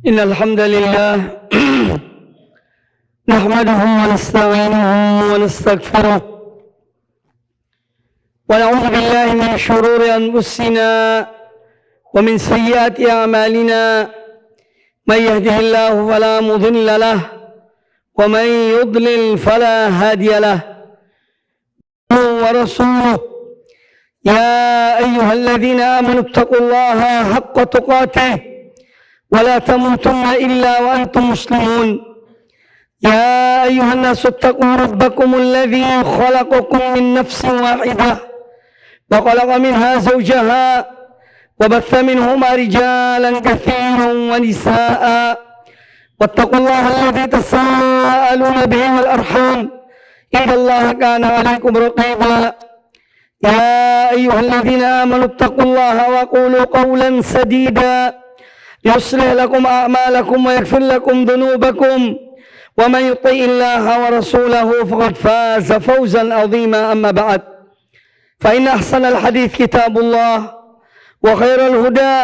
إن الحمد لله نحمده ونستعينه ونستغفره ونعوذ بالله من شرور أنفسنا ومن سيئات أعمالنا من يهده الله فلا مضل له ومن يضلل فلا هادي له ورسوله يا أيها الذين آمنوا اتقوا الله حق تقاته ولا تموتن إلا وأنتم مسلمون يا أيها الناس اتقوا ربكم الذي خلقكم من نفس واحدة وخلق منها زوجها وبث منهما رجالا كثيرا ونساء واتقوا الله الذي تساءلون به والأرحام إن الله كان عليكم رقيبا يا أيها الذين آمنوا اتقوا الله وقولوا قولا سديدا يصلح لكم أعمالكم ويغفر لكم ذنوبكم ومن يطع الله ورسوله فقد فاز فوزا عظيما أما بعد فإن أحسن الحديث كتاب الله وخير الهدى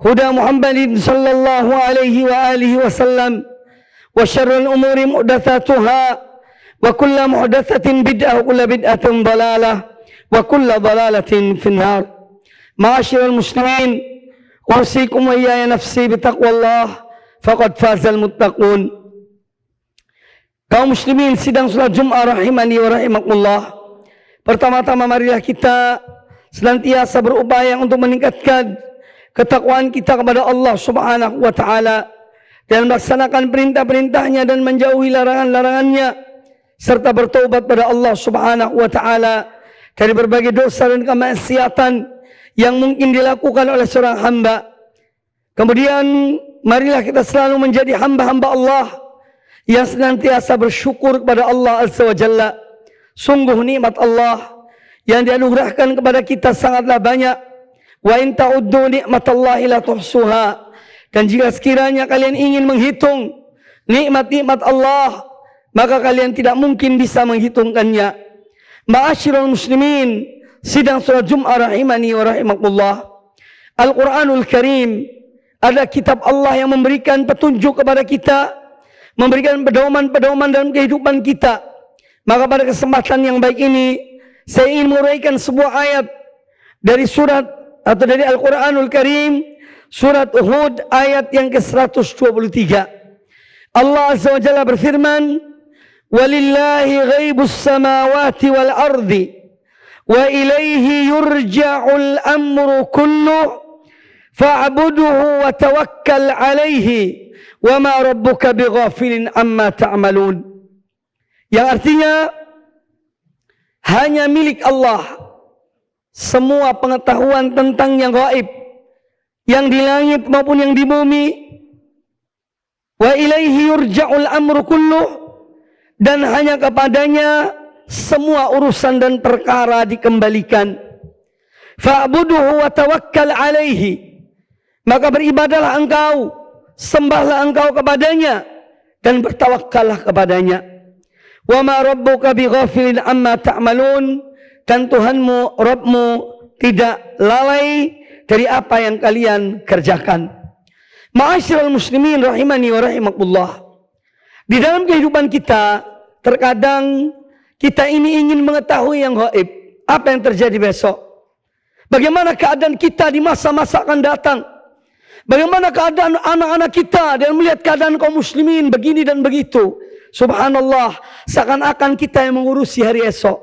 هدى محمد صلى الله عليه وآله وسلم وشر الأمور محدثاتها وكل محدثة بدعة وكل بدعة ضلالة وكل ضلالة في النار. معاشر المسلمين أوصيكم وإياي نفسي بتقوى الله faqad fazal muttaqun. Kaum muslimin sidang salat Jumat rahimani wa rahimakumullah. Pertama-tama marilah kita senantiasa berupaya untuk meningkatkan ketakwaan kita kepada Allah Subhanahu wa taala dan melaksanakan perintah-perintahnya dan menjauhi larangan-larangannya serta bertaubat pada Allah Subhanahu wa taala dari berbagai dosa dan kemaksiatan yang mungkin dilakukan oleh seorang hamba. Kemudian marilah kita selalu menjadi hamba-hamba Allah yang senantiasa bersyukur kepada Allah Azza wa Jalla. Sungguh nikmat Allah yang dianugerahkan kepada kita sangatlah banyak. Wa in ta'uddu nikmatallahi la tuhsuha. Dan jika sekiranya kalian ingin menghitung nikmat-nikmat Allah, maka kalian tidak mungkin bisa menghitungkannya. Ma'asyiral muslimin, sidang salat Jumat rahimani wa rahimakumullah. Al-Quranul Karim adalah kitab Allah yang memberikan petunjuk kepada kita, memberikan pedoman-pedoman dalam kehidupan kita. Maka pada kesempatan yang baik ini, saya ingin menguraikan sebuah ayat dari surat atau dari Al-Quranul Karim, surat Hud ayat yang ke-123. Allah Azza wa Jalla berfirman, "Walillahi ghaibus samawati wal ardi, wa ilaihi yurja'ul amru kulluh, fa'buduhu wa tawakkal alaihi, wa ma rabbuka bighafilin amma ta'malun." Yang artinya hanya milik Allah semua pengetahuan tentang yang gaib, yang di langit maupun yang di bumi. Wa ilaihi yurja'ul amru kulluh, dan hanya kepadanya semua urusan dan perkara dikembalikan. Fa'buduhu wa tawakkal alaihi, maka beribadahlah engkau, sembahlah engkau kepadanya, dan bertawakkallah kepadanya. Wa ma rabbuka bighafilin amma ta'malun, dan Tuhanmu, Rabbmu tidak lalai dari apa yang kalian kerjakan. Ma'asyiral muslimin rahimani wa rahimakumullah. Di dalam kehidupan kita, terkadang kita ini ingin mengetahui yang gaib, apa yang terjadi besok. Bagaimana keadaan kita di masa-masa akan datang. Bagaimana keadaan anak-anak kita dan melihat keadaan kaum muslimin begini dan begitu. Subhanallah, seakan-akan kita yang mengurusi hari esok.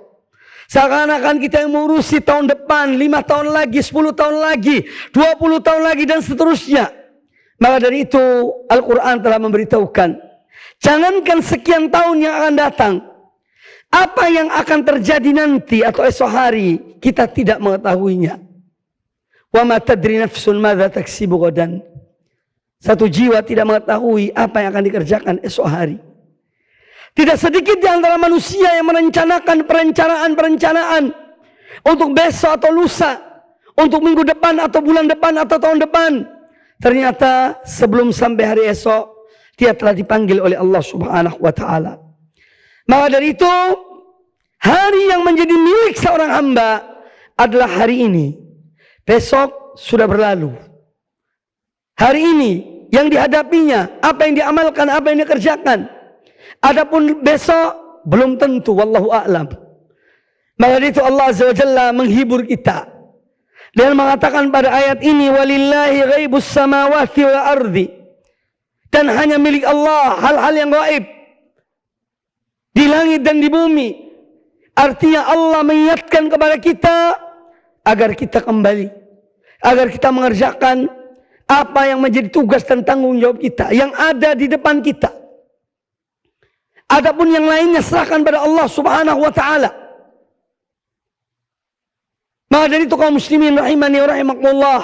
Seakan-akan kita yang mengurusi tahun depan, 5 tahun lagi, 10 tahun lagi, 20 tahun lagi, dan seterusnya. Maka dari itu, Al-Quran telah memberitahukan, jangankan sekian tahun yang akan datang, apa yang akan terjadi nanti atau esok hari, kita tidak mengetahuinya. Wa ma tadri nafsun madza taksibu ghadan. Satu jiwa tidak mengetahui apa yang akan dikerjakan esok hari. Tidak sedikit di antara manusia yang merencanakan perencanaan-perencanaan untuk besok atau lusa, untuk minggu depan atau bulan depan atau tahun depan. Ternyata sebelum sampai hari esok, dia telah dipanggil oleh Allah Subhanahu wa taala. Maka dari itu, hari yang menjadi milik seorang hamba adalah hari ini. Besok sudah berlalu. Hari ini yang dihadapinya, apa yang diamalkan, apa yang dikerjakan. Adapun besok belum tentu, wallahu a'lam. Maka itu Allah Azza wa Jalla menghibur kita dan mengatakan pada ayat ini, walillahi ghaibus samawati wal ardi, dan hanya milik Allah hal-hal yang gaib di langit dan di bumi. Artinya Allah mengingatkan kepada kita agar kita kembali, agar kita mengerjakan apa yang menjadi tugas dan tanggung jawab kita yang ada di depan kita. Adapun yang lainnya serahkan pada Allah Subhanahu wa taala. Maka dari itu kaum muslimin rahimani wa rahimakumullah,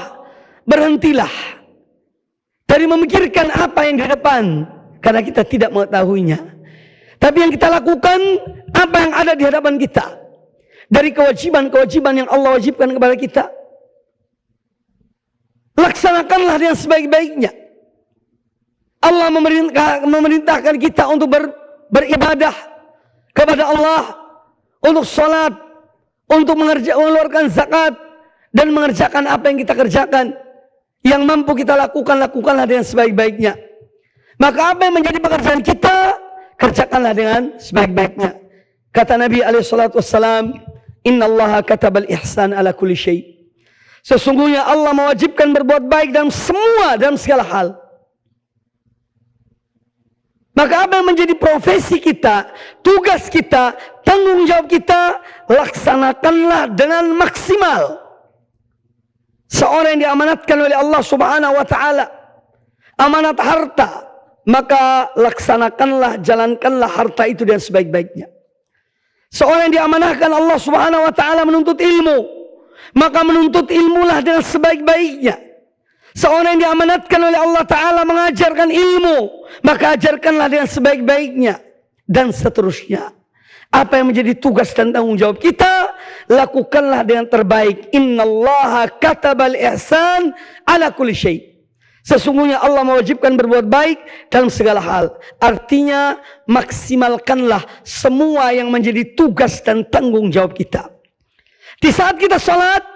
berhentilah dari memikirkan apa yang di depan karena kita tidak mengetahuinya. Tapi yang kita lakukan apa yang ada di hadapan kita dari kewajiban-kewajiban yang Allah wajibkan kepada kita. Laksanakanlah dengan sebaik-baiknya. Allah memerintahkan kita untuk beribadah kepada Allah, untuk sholat, untuk mengeluarkan zakat, dan mengerjakan apa yang kita kerjakan. Yang mampu kita lakukan, lakukanlah dengan sebaik-baiknya. Maka apa yang menjadi pekerjaan kita, kerjakanlah dengan sebaik-baiknya. Kata Nabi SAW, innallaha katabal ihsan ala kulli syai'. Sesungguhnya Allah mewajibkan berbuat baik dalam segala hal. Maka apa yang menjadi profesi kita, tugas kita, tanggung jawab kita, laksanakanlah dengan maksimal. Seorang yang diamanatkan oleh Allah Subhanahu wa taala amanat harta, maka laksanakanlah, jalankanlah harta itu dengan sebaik-baiknya. Seorang yang diamanahkan Allah Subhanahu wa taala menuntut ilmu, maka menuntut ilmulah dengan sebaik-baiknya. Seorang yang diamanatkan oleh Allah Ta'ala mengajarkan ilmu, maka ajarkanlah dengan sebaik-baiknya. Dan seterusnya. Apa yang menjadi tugas dan tanggung jawab kita, lakukanlah dengan terbaik. Innallaha katabal ihsan ala kulli syai'. Sesungguhnya Allah mewajibkan berbuat baik dalam segala hal. Artinya maksimalkanlah semua yang menjadi tugas dan tanggung jawab kita. Di saat kita salat,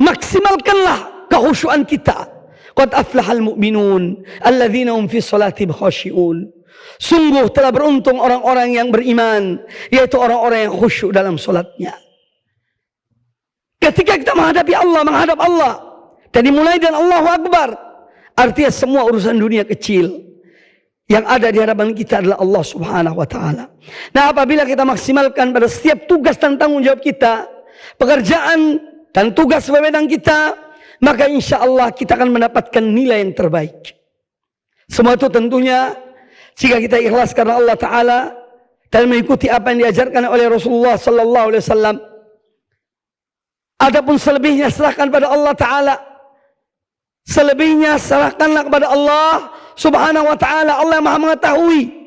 maksimalkanlah kehusyuan kita. Qad aflahal mu'minun alladzina hum fi salatihim khashi'un. Sungguh telah beruntung orang-orang yang beriman, yaitu orang-orang yang khusyuk dalam salatnya. Ketika kita menghadapi Allah, menghadap Allah, dan dimulai dengan Allahu Akbar, artinya semua urusan dunia kecil. Yang ada di hadapan kita adalah Allah Subhanahu wa taala. Nah, apabila kita maksimalkan pada setiap tugas dan tanggung jawab kita, pekerjaan dan tugas wewenang kita, maka insya Allah kita akan mendapatkan nilai yang terbaik. Semua itu tentunya jika kita ikhlas karena Allah Ta'ala dan mengikuti apa yang diajarkan oleh Rasulullah Sallallahu Alaihi Wasallam. Adapun selebihnya serahkan pada Allah Ta'ala. Selebihnya serahkanlah kepada Allah Subhanahu Wa Ta'ala. Allah Maha mengetahui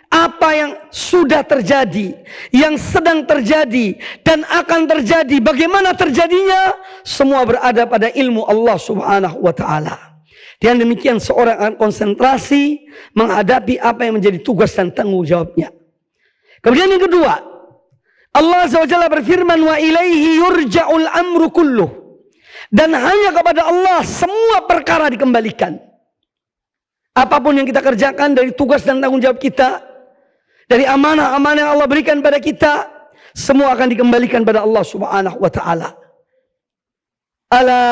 apa yang sudah terjadi, yang sedang terjadi, dan akan terjadi. Bagaimana terjadinya? Semua berada pada ilmu Allah Subhanahu wa Ta'ala. Dan demikian seorang akan konsentrasi menghadapi apa yang menjadi tugas dan tanggung jawabnya. Kemudian yang kedua, Allah Azza wa Jalla berfirman, wa ilaihi yurja'ul amru kulluh. Dan hanya kepada Allah semua perkara dikembalikan. Apapun yang kita kerjakan dari tugas dan tanggung jawab kita, dari amanah-amanah yang Allah berikan pada kita, semua akan dikembalikan pada Allah Subhanahu wa Ta'ala. Ala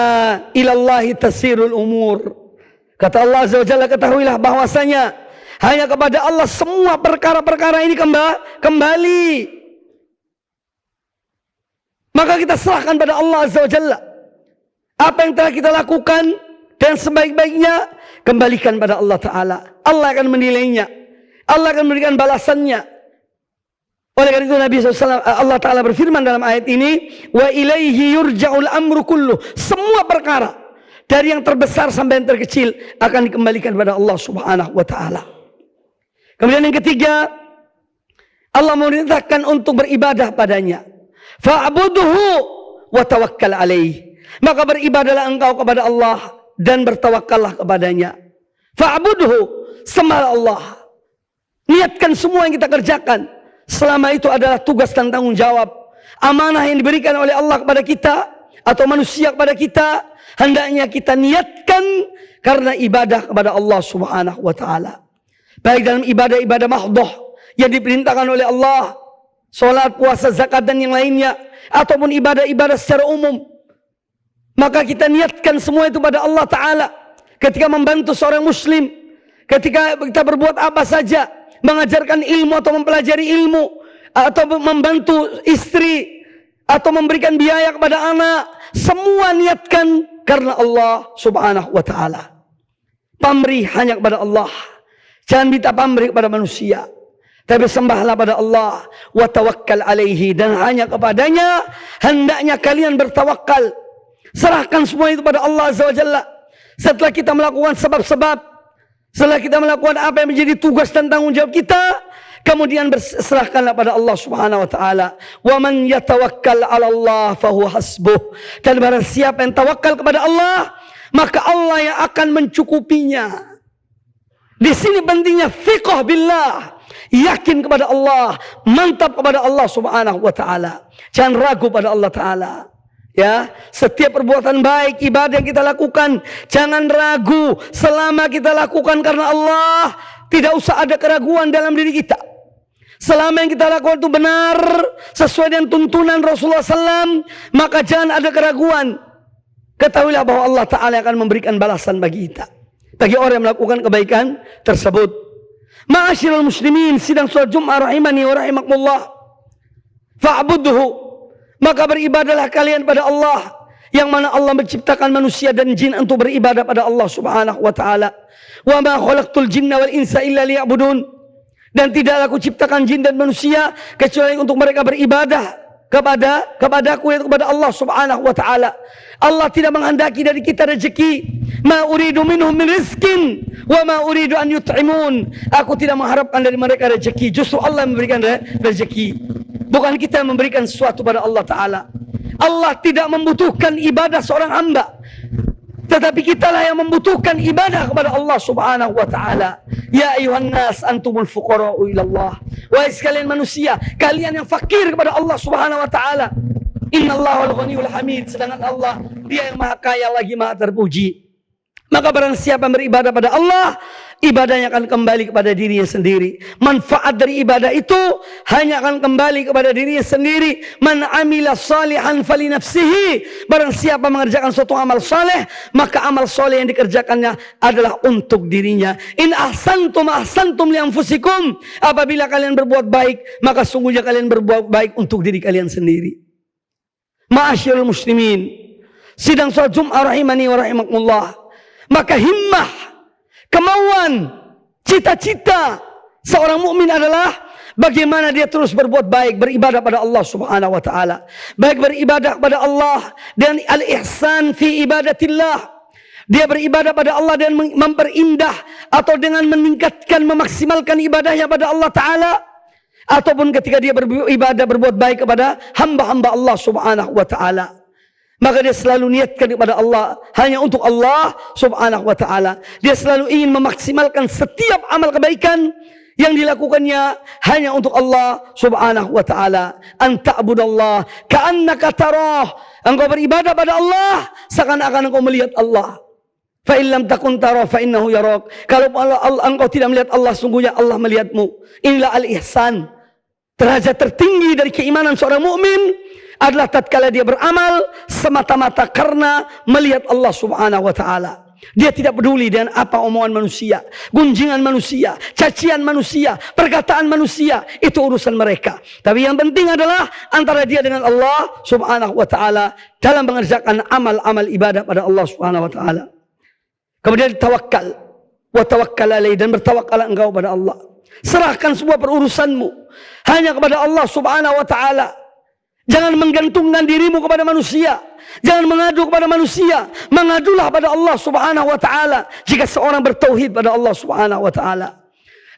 ilallahi tasirul umur. Kata Allah Azza wa Jalla, ketahuilah bahwasanya hanya kepada Allah semua perkara-perkara ini kembali. Maka kita serahkan pada Allah Azza wa Jalla. Apa yang telah kita lakukan dan sebaik-baiknya kembalikan pada Allah Ta'ala. Allah akan menilainya. Allah akan memberikan balasannya. Oleh karena itu Nabi SAW, Allah Ta'ala berfirman dalam ayat ini, wa ilaihi yurja'ul amru kulluh. Semua perkara, dari yang terbesar sampai yang terkecil, akan dikembalikan kepada Allah Subhanahu wa Ta'ala. Kemudian yang ketiga, Allah memerintahkan untuk beribadah padanya. Fa'buduhu wa tawakkal alaih. Maka beribadahlah engkau kepada Allah dan bertawakkallah kepadanya. Fa'buduhu, sembahlah Allah. Niatkan semua yang kita kerjakan selama itu adalah tugas dan tanggung jawab, amanah yang diberikan oleh Allah kepada kita, atau manusia kepada kita, hendaknya kita niatkan karena ibadah kepada Allah Subhanahu wa taala. Baik dalam ibadah-ibadah mahdhah yang diperintahkan oleh Allah, salat, puasa, zakat dan yang lainnya, ataupun ibadah-ibadah secara umum. Maka kita niatkan semua itu pada Allah taala. Ketika membantu seorang muslim, ketika kita berbuat apa saja, mengajarkan ilmu atau mempelajari ilmu, atau membantu istri, atau memberikan biaya kepada anak, semua niatkan karena Allah Subhanahu wa taala. Pamrih hanya kepada Allah. Jangan minta pamrih kepada manusia, tapi sembahlah pada Allah, wa tawakkal alaihi, dan hanya kepadanya hendaknya kalian bertawakal. Serahkan semua itu pada Allah Azza wa Jalla. Setelah kita melakukan sebab-sebab, setelah kita melakukan apa yang menjadi tugas dan tanggung jawab kita, kemudian berserahkanlah pada Allah Subhanahu wa taala. Wa man yatawakkal 'ala Allah fahuwa hasbuh. Dan barang siapa yang tawakal kepada Allah, maka Allah yang akan mencukupinya. Di sini pentingnya thiqah billah, yakin kepada Allah, mantap kepada Allah Subhanahu wa taala. Jangan ragu pada Allah taala. Ya, setiap perbuatan baik, ibadah yang kita lakukan, jangan ragu. Selama kita lakukan karena Allah, tidak usah ada keraguan dalam diri kita. Selama yang kita lakukan itu benar, sesuai dengan tuntunan Rasulullah SAW, maka jangan ada keraguan. Ketahuilah bahwa Allah Ta'ala akan memberikan balasan bagi kita, bagi orang yang melakukan kebaikan tersebut. Ma'asyiral muslimin, sidang salat Jumat rahimani wa rahimakumullah. Fa'budhu, maka beribadahlah kalian pada Allah, yang mana Allah menciptakan manusia dan jin untuk beribadah pada Allah Subhanahu wa taala. Wa ma khalaqtul jinna wal insa illa liya'budun. Dan tidaklah aku ciptakan jin dan manusia kecuali untuk mereka beribadah kepadaku, yaitu kepada Allah Subhanahu wa taala. Allah tidak menghendaki dari kita rezeki. Ma uridu minhum min rizkin wa ma uridu an yut'imun. Aku tidak mengharapkan dari mereka rezeki, justru Allah memberikan rezeki. Bukan kita yang memberikan sesuatu pada Allah taala. Allah tidak membutuhkan ibadah seorang hamba, tetapi kitalah yang membutuhkan ibadah kepada Allah Subhanahu wa taala. Ya ayuhan nas antumul fuqara'u ila Allah. Wahai sekalian manusia, kalian yang fakir kepada Allah Subhanahu wa taala. Innallaha al-ghaniyul hamid, sedangkan Allah Dia yang maha kaya lagi maha terpuji. Maka barang siapa yang beribadah pada Allah, ibadahnya akan kembali kepada dirinya sendiri. Manfaat dari ibadah itu hanya akan kembali kepada dirinya sendiri. Man amila salihan fali nafsihi. Barang siapa mengerjakan suatu amal saleh, maka amal saleh yang dikerjakannya adalah untuk dirinya. In ahsantum ahsantum li anfusikum. Apabila kalian berbuat baik, maka sungguhnya kalian berbuat baik untuk diri kalian sendiri. Ma'asyiral muslimin, sidang salat Jumat rahimani wa rahimakumullah. Maka himmah, kemauan, cita-cita seorang mukmin adalah bagaimana dia terus berbuat baik, beribadah pada Allah Subhanahu wa taala. Baik beribadah kepada Allah dan al-ihsan fi ibadatillah. Dia beribadah pada Allah dan memperindah atau dengan meningkatkan, memaksimalkan ibadahnya pada Allah taala, ataupun ketika dia beribadah, berbuat baik kepada hamba-hamba Allah Subhanahu wa taala. Maka dia selalu niatkan kepada Allah, hanya untuk Allah Subhanahu wa ta'ala. Dia selalu ingin memaksimalkan setiap amal kebaikan yang dilakukannya hanya untuk Allah Subhanahu wa ta'ala. Anta'budallah ka'annaka tarah. Engkau beribadah pada Allah seakan-akan engkau melihat Allah. Fa in lam takun tarah fa innahu yarak. Kalau engkau tidak melihat Allah, sungguhnya Allah melihatmu. Inilah al-ihsan. Derajat tertinggi dari keimanan seorang mukmin adalah tatkala dia beramal semata-mata karena melihat Allah Subhanahu wa taala. Dia tidak peduli dengan apa omongan manusia, gunjingan manusia, cacian manusia, perkataan manusia, itu urusan mereka. Tapi yang penting adalah antara dia dengan Allah Subhanahu wa taala dalam mengerjakan amal-amal ibadah pada Allah Subhanahu wa taala. Kemudian tawakal, wa tawakkal alaihi, dan bertawakal engkau pada Allah. Serahkan semua perurusanmu hanya kepada Allah Subhanahu wa taala. Jangan menggantungkan dirimu kepada manusia. Jangan mengadu kepada manusia. Mengadulah pada Allah Subhanahu wa taala. Jika seorang bertauhid pada Allah Subhanahu wa taala,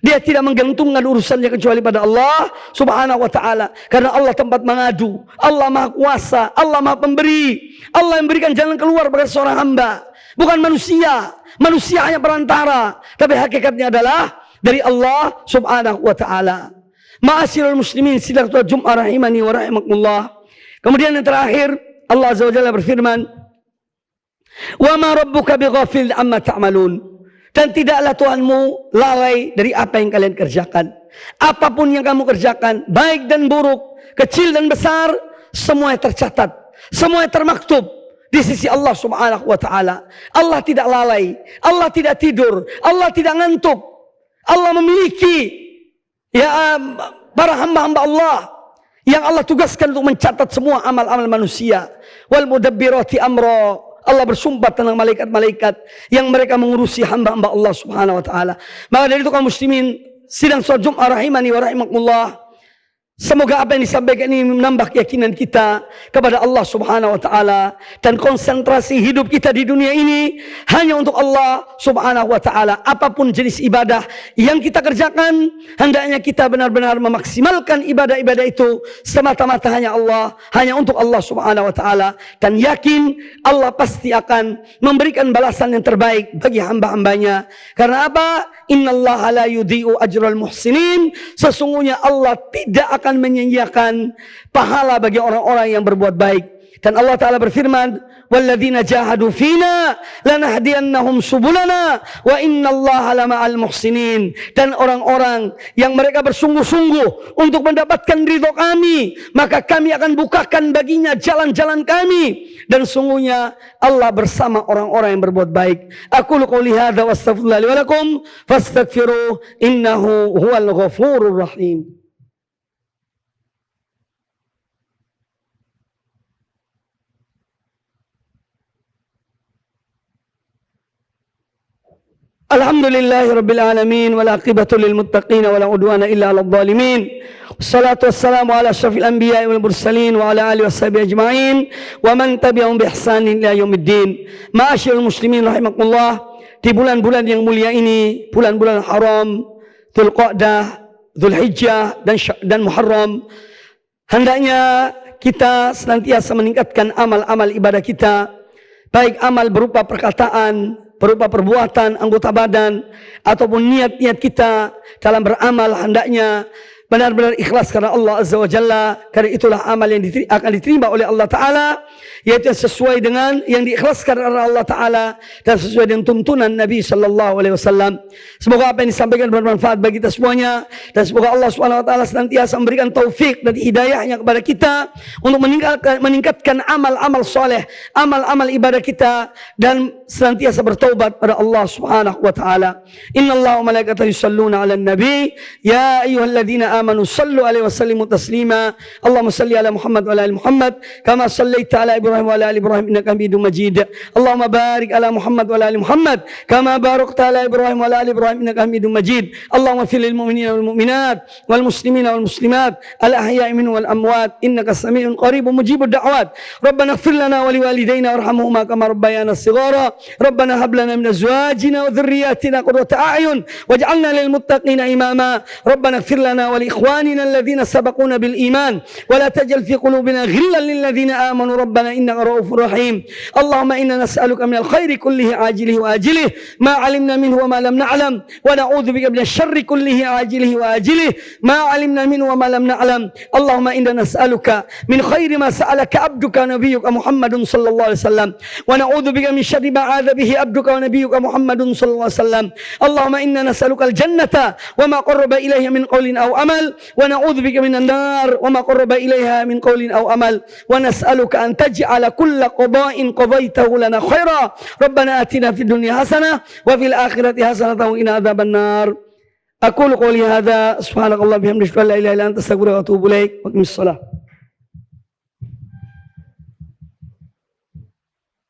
dia tidak menggantungkan urusannya kecuali pada Allah Subhanahu wa taala. Karena Allah tempat mengadu. Allah Maha Kuasa, Allah Maha Pemberi. Allah yang berikan jalan keluar bagi seorang hamba, bukan manusia. Manusia hanya perantara, tapi hakikatnya adalah dari Allah Subhanahu wa taala. Ma'asyiral muslimin, sidang salat Jumat rahimani wa rahimakumullah. Kemudian yang terakhir, Allah Azza wa Jalla berfirman, "Wa ma rabbuka bighafil amma ta'malun." Dan tidaklah Tuhanmu lalai dari apa yang kalian kerjakan. Apapun yang kamu kerjakan, baik dan buruk, kecil dan besar, semuanya tercatat, semuanya termaktub di sisi Allah Subhanahu wa taala. Allah tidak lalai, Allah tidak tidur, Allah tidak ngantuk. Allah memiliki para hamba-hamba Allah yang Allah tugaskan untuk mencatat semua amal-amal manusia. Wal mudabbirati amra. Allah bersumpah tentang malaikat-malaikat yang mereka mengurusi hamba-hamba Allah Subhanahu wa taala. Maka dari itu kaum muslimin sidang salat Jumat rahimani wa rahimakumullah, semoga apa yang disampaikan ini menambah keyakinan kita kepada Allah Subhanahu wa taala dan konsentrasi hidup kita di dunia ini hanya untuk Allah Subhanahu wa taala. Apapun jenis ibadah yang kita kerjakan, hendaknya kita benar-benar memaksimalkan ibadah-ibadah itu semata-mata hanya Allah, hanya untuk Allah Subhanahu wa taala, dan yakin Allah pasti akan memberikan balasan yang terbaik bagi hamba-hambanya. Karena apa? Innallaha la yudhi'u ajral muhsinin. Sesungguhnya Allah tidak akan menyia-nyiakan pahala bagi orang-orang yang berbuat baik. Dan Allah Ta'ala berfirman, "Walladzina jahadu fina lanahdiyannahum subulana wa innallaha lama'al muhsinin." Dan orang-orang yang mereka bersungguh-sungguh untuk mendapatkan ridho kami, maka kami akan bukakan baginya jalan-jalan kami, dan sungguhnya Allah bersama orang-orang yang berbuat baik. Aqulu qouli hadza wa astaghfirullah li wa lakum fastaghfiruh innahu huwal ghafurur rahim. Alhamdulillahi Rabbil Alamin, wal aqibatu lil muttaqin, wala udwana illa 'alal zalimin. Wassalatu wassalamu ala asyrafil anbiya'i wal mursalin wa ala alihi washabihi ajma'in wa man tabi'ahum bi ihsanin ila yaumiddin. Ma'asyiral muslimin rahimakumullah, di bulan-bulan yang mulia ini, bulan-bulan haram, Dzulqa'dah, Dzulhijjah dan Muharram, hendaknya kita senantiasa meningkatkan amal-amal ibadah kita, baik amal berupa perkataan, berupa perbuatan anggota badan, ataupun niat-niat kita dalam beramal, hendaknya benar-benar ikhlas karena Allah Azza wa Jalla. Karena itulah amal yang akan diterima oleh Allah Ta'ala, yaitu sesuai dengan yang diikhlaskan oleh Allah Ta'ala dan sesuai dengan tuntunan Nabi Sallallahu Alaihi Wasallam. Semoga apa yang disampaikan bermanfaat bagi kita semuanya, dan semoga Allah Subhanahu Wa Ta'ala senantiasa memberikan taufik dan hidayahnya kepada kita untuk meningkatkan amal-amal soleh, amal-amal ibadah kita, dan senantiasa bertaubat pada Allah Subhanahu Wa Ta'ala. Innallaha wa malaikatahu yusalluna 'alan nabi ya ayyuhalladzina amanu sallu alaihi wa sallimu taslima. Allahumma salli ala Muhammad wa ala ali Muhammad kama sallaita ala Ibrahim wa ala ali Ibrahim innaka Hamidum Majid. Allahumma barik ala Muhammad wa ala ali Muhammad kama barakta ala Ibrahim wa ala ali Ibrahim innaka Hamidum Majid. Allahumma fil lil mu'minina wal mu'minat wal muslimina wal muslimat al ahya'i minhum wal amwat innaka sami'un qaribun mujibud da'wat. Rabbana ighfir lana wa liwalidayna warhamhuma kama rabbayana shighara. Rabbana hab lana min azwajina wa dhurriyyatina qurrata a'yun waj'alna lil muttaqina imama. Rabbana ighfir lana wa إخواننا الذين سبقونا بالإيمان ولا تجعل في قلوبنا غلا للذين آمنوا ربنا إنك رؤوف رحيم. اللهم إنا نسألك من الخير كله عاجله وآجله ما علمنا منه وما لم نعلم ونعوذ بك من الشر كله عاجله وآجله ما علمنا منه وما لم نعلم. اللهم إنا نسألك من خير ما سألك عبدك ونبيك محمد صلى الله عليه وسلم ونعوذ بك من شر ما عاذ به عبدك ونبيك محمد صلى الله عليه وسلم. اللهم إنا نسألك الجنة وما قرب إليها من قول أو عمل ونعوذ بك من النار وما قرب إليها من قول أو عمل ونسألك أن تجعل كل قضاء قضيته لنا خيرا. ربنا آتنا في الدنيا حسنة وفي الآخرة حسنة وقنا عذاب النار. أقول قولي هذا سبحانك اللهم وبحمدك لا إله إلا أنت أستغفرك وأتوب إليك. وأقم الصلاة.